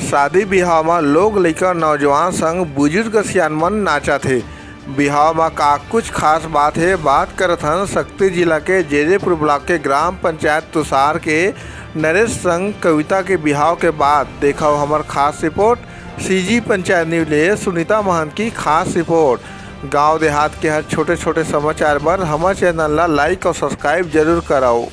शादी बिहाव में लोग लइका नौजवान संग बुजुर्ग सियान मन नाचत हे। बिहाव में का कुछ खास बात है, बात करत हन शक्ति जिला के जेजेपुर ब्लॉक के ग्राम पंचायत तुषार के नरेश संग कविता के बिहाव के बाद। देखो हमार खास रिपोर्ट सीजी पंचायत न्यूज ले सुनीता महंत की खास रिपोर्ट। गांव देहात के हर छोटे छोटे समाचार पर हमारे चैनल ला लाइक और सब्सक्राइब जरूर कराओ।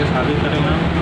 शादी करें हैं